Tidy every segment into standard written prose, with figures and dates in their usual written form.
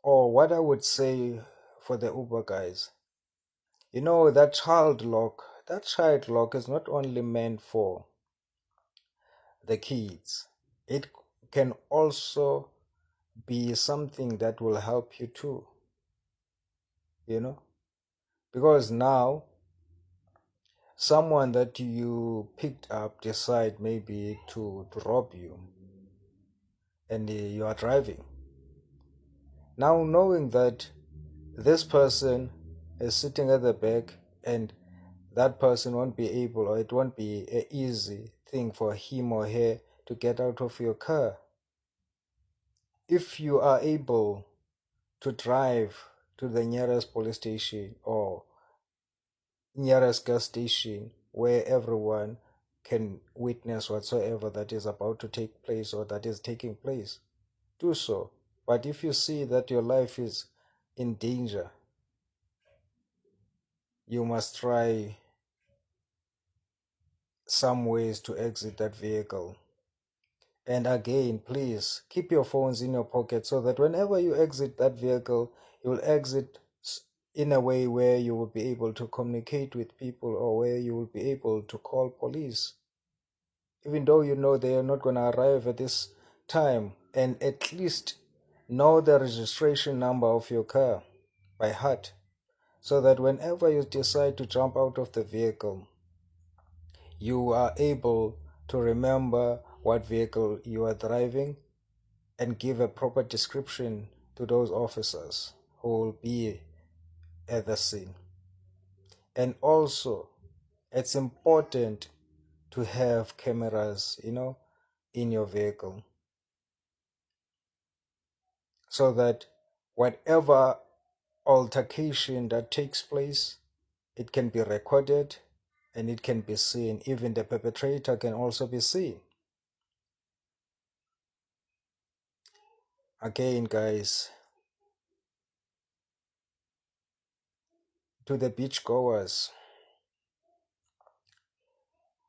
or what I would say for the Uber guys, that child lock is not only meant for the kids. It can also be something that will help you too, you know, because now someone that you picked up decide maybe to rob you, and you are driving. Now knowing that this person is sitting at the back, and that person won't be able, or it won't be an easy thing for him or her to get out of your car. If you are able to drive to the nearest police station or nearest gas station where everyone can witness whatsoever that is about to take place or that is taking place, do so. But if you see that your life is in danger, you must try some ways to exit that vehicle. And again, please keep your phones in your pocket so that whenever you exit that vehicle, you will exit in a way where you will be able to communicate with people, or where you will be able to call police. Even though you know they are not going to arrive at this time, and at least know the registration number of your car by heart, so that whenever you decide to jump out of the vehicle, you are able to remember what vehicle you are driving and give a proper description to those officers who will be at the scene. And also, it's important to have cameras, in your vehicle, so that whatever altercation that takes place, it can be recorded and it can be seen. Even the perpetrator can also be seen. Again, guys, to the beachgoers,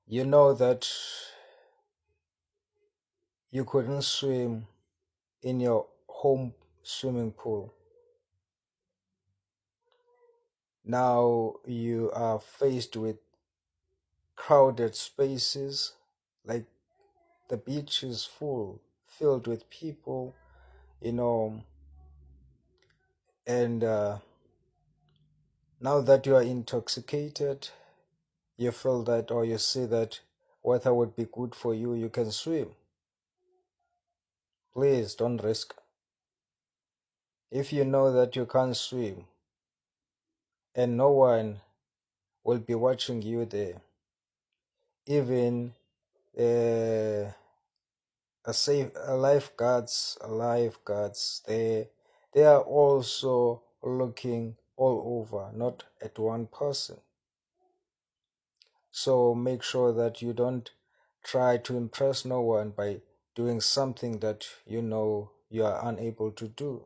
you know that you couldn't swim in your home swimming pool. Now you are faced with crowded spaces, like the beach is filled with people, you know, and now that you are intoxicated, you feel that, or you see that water would be good for you, you can swim. Please don't risk. If you know that you can't swim and no one will be watching you there, even uh, lifeguards, they are also looking all over, not at one person. So make sure that you don't try to impress no one by doing something that you know you are unable to do.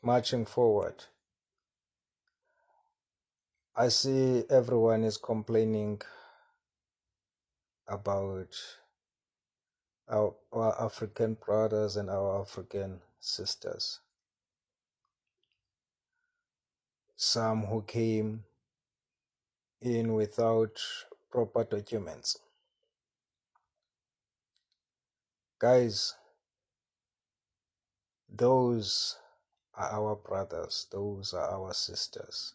Marching forward, I see everyone is complaining about our African brothers and our African sisters. Some who came in without proper documents. Guys, those are our brothers, those are our sisters.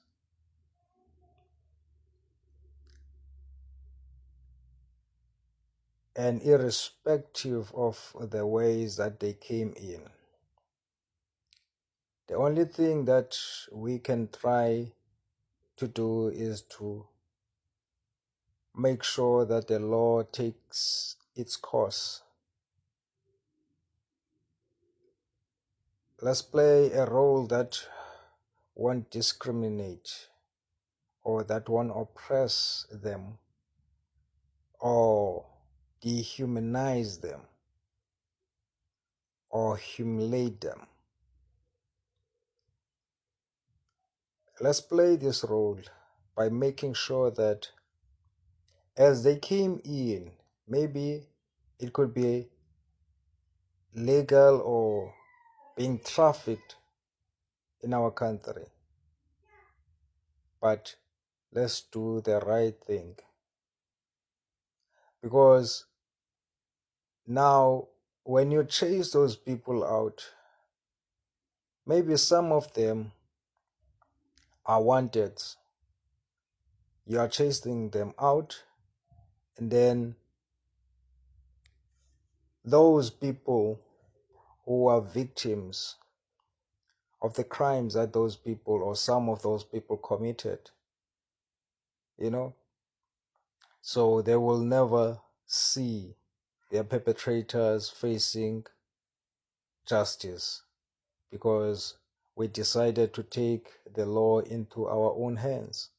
And irrespective of the ways that they came in, the only thing that we can try to do is to make sure that the law takes its course. Let's play a role that won't discriminate, or that won't oppress them or dehumanize them or humiliate them. Let's play this role by making sure that as they came in, Maybe it could be legal or being trafficked in our country. But let's do the right thing, because now when you chase those people out, maybe some of them are wanted. You are chasing them out, and then those people who are victims of the crimes that those people or some of those people committed, you know, so they will never see their perpetrators facing justice, because we decided to take the law into our own hands.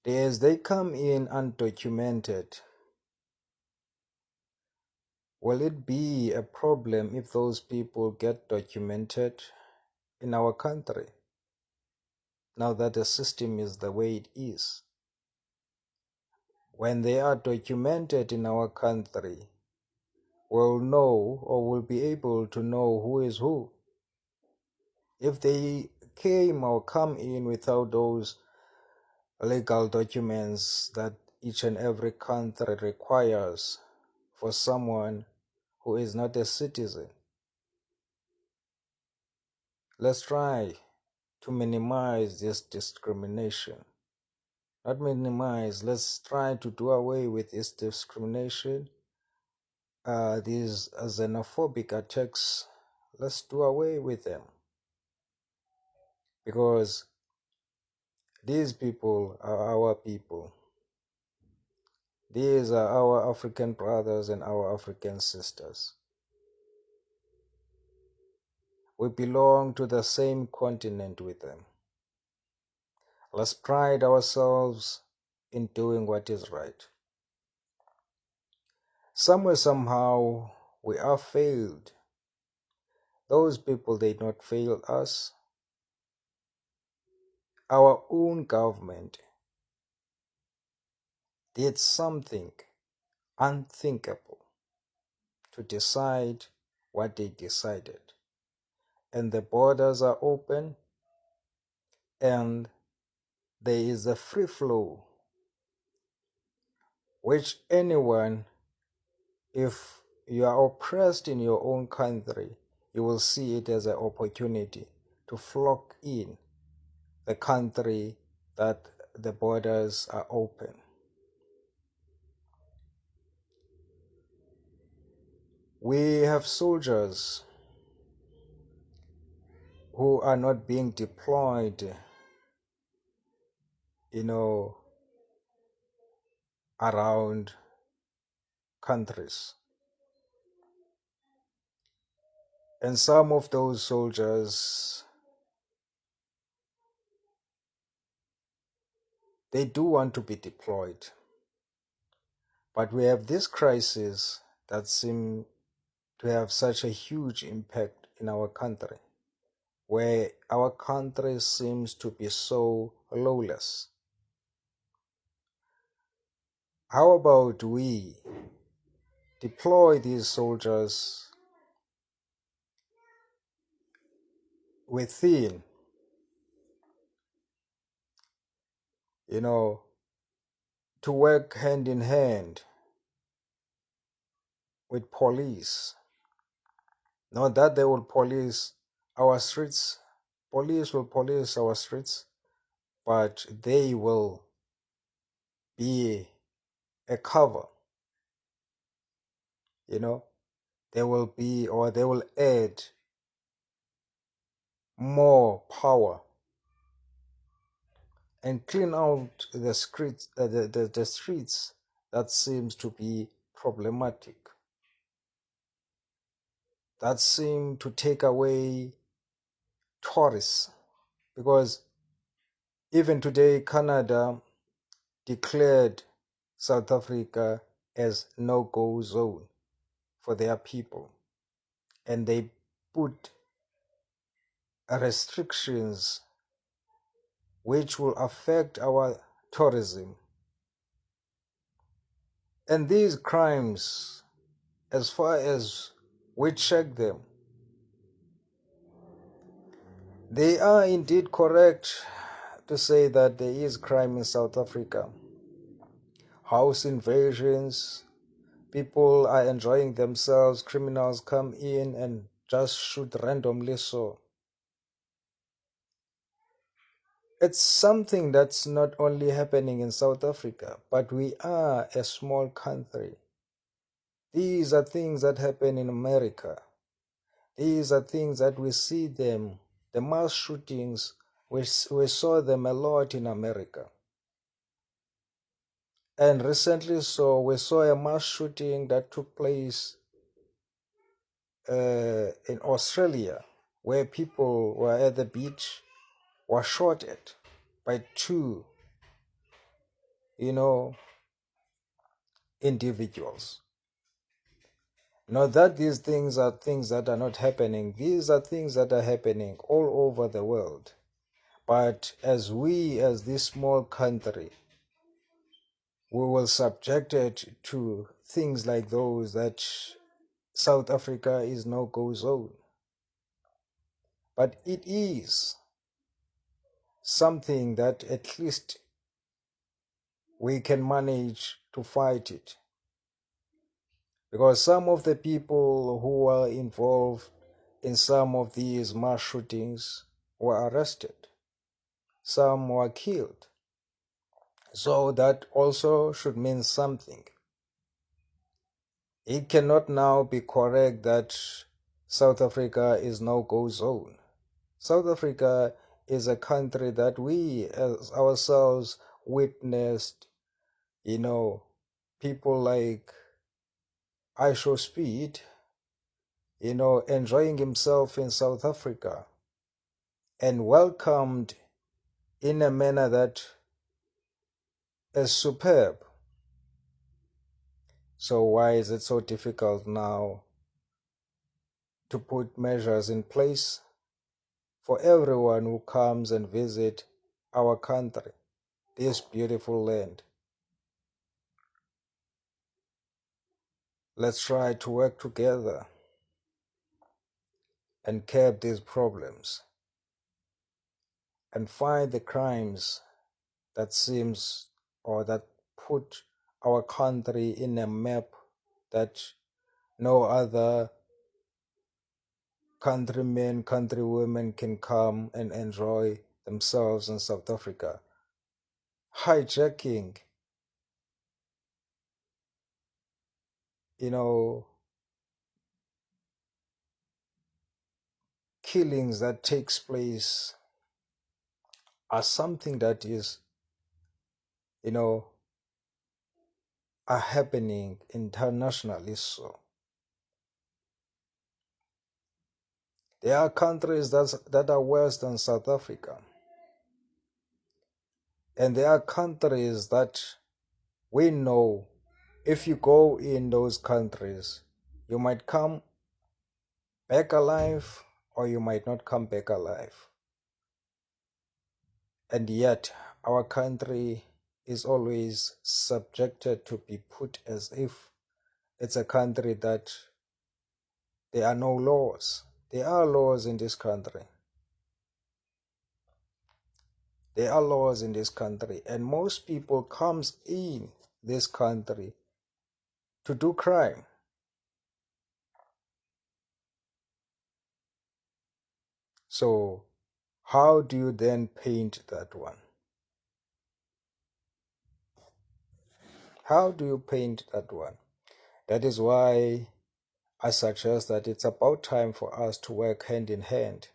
As they come in undocumented, will it be a problem if those people get documented in our country, now that the system is the way it is? When they are documented in our country, we'll know or will be able to know who is who. If they came or come in without those legal documents that each and every country requires for someone who is not a citizen, let's try to minimize this discrimination. Not minimize, let's try to do away with this discrimination, these xenophobic attacks. Let's do away with them, because these people are our people. These are our African brothers and our African sisters. We belong to the same continent with them. Let's pride ourselves in doing what is right. Somewhere, somehow, we are failed. Those people did not fail us. Our own government did something unthinkable to decide what they decided. And the borders are open, and there is a free flow, which anyone, if you are oppressed in your own country, you will see it as an opportunity to flock in the country that the borders are open. We have soldiers who are not being deployed, around countries. And some of those soldiers, they do want to be deployed. But we have this crisis that seems to have such a huge impact in our country, where our country seems to be so lawless. How about we deploy these soldiers within, to work hand in hand with police? Not that they will police our streets, police will police our streets, but they will be a cover, they will be, or they will add more power and clean out the streets, the streets that seems to be problematic, that seem to take away tourists. Because even today, Canada declared South Africa as no-go zone for their people, and they put restrictions which will affect our tourism. And these crimes, as far as we check them, they are indeed correct to say that there is crime in South Africa. House invasions, people are enjoying themselves, criminals come in and just shoot randomly. So it's something that's not only happening in South Africa, but we are a small country. These are things that happen in America. These are things that we see them. The mass shootings, we saw them a lot in America. And recently, so we saw a mass shooting that took place in Australia, where people were at the beach, were shot at by two, you know, individuals. Not that these things are things that are not happening. These are things that are happening all over the world. But as we, as this small country, we will subject it to things like those that South Africa is no-go zone. But it is something that at least we can manage to fight it. Because some of the people who were involved in some of these mass shootings were arrested. Some were killed. So that also should mean something. It cannot now be correct that South Africa is no-go zone. South Africa is a country that we as ourselves witnessed, people like Isho Speed, enjoying himself in South Africa and welcomed in a manner that is superb. So why is it so difficult now to put measures in place for everyone who comes and visit our country, this beautiful land? Let's try to work together and curb these problems and find the crimes that seems or that put our country in a map that no other countrymen, countrywomen can come and enjoy themselves in South Africa. Hijacking, killings that takes place are something that is, are happening internationally. So there are countries that are worse than South Africa. And there are countries that we know if you go in those countries, you might come back alive or you might not come back alive. And yet, our country is always subjected to be put as if it's a country that there are no laws. There are laws in this country. There are laws in this country, and most people comes in this country to do crime. So how do you then paint that one? How do you paint that one? That is why I suggest that it's about time for us to work hand in hand,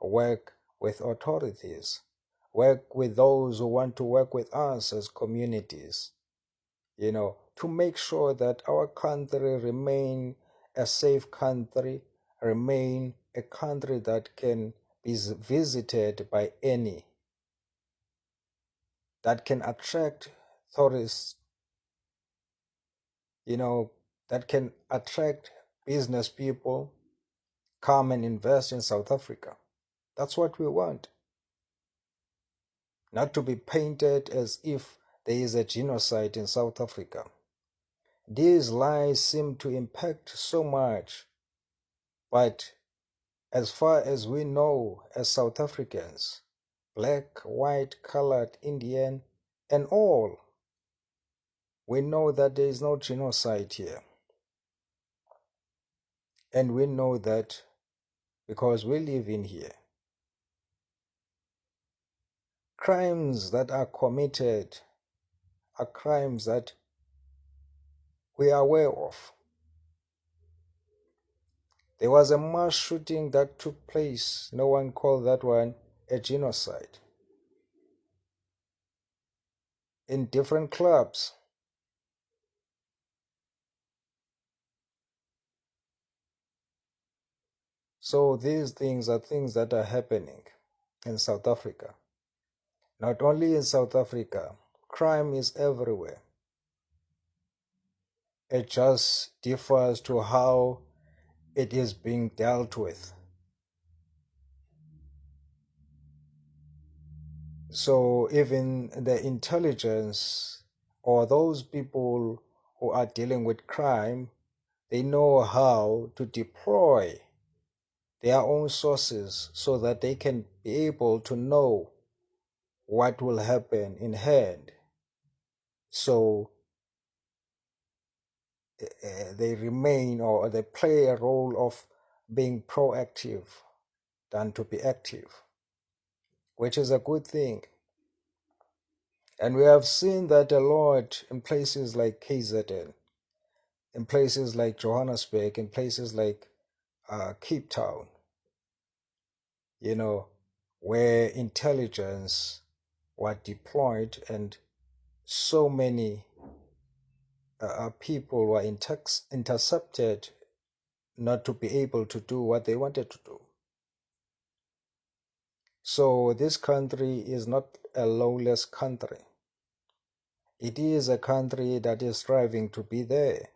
work with authorities, work with those who want to work with us as communities, to make sure that our country remain a safe country, remain a country that can be visited by any, that can attract tourists, that can attract business people, come and invest in South Africa. That's what we want. Not to be painted as if there is a genocide in South Africa. These lies seem to impact so much, but as far as we know as South Africans, black, white, colored, Indian, and all, we know that there is no genocide here. And we know that because we live in here. Crimes that are committed are crimes that we are aware of. There was a mass shooting that took place. No one called that one a genocide. In different clubs. So these things are things that are happening in South Africa. Not only in South Africa, crime is everywhere. It just differs to how it is being dealt with. So even the intelligence or those people who are dealing with crime, they know how to deploy their own sources so that they can be able to know what will happen in hand. So they remain or they play a role of being proactive than to be active, which is a good thing. And we have seen that a lot in places like KZN, in places like Johannesburg, in places like Cape Town, where intelligence were deployed and so many people were intercepted not to be able to do what they wanted to do. So this country is not a lawless country. It is a country that is striving to be there.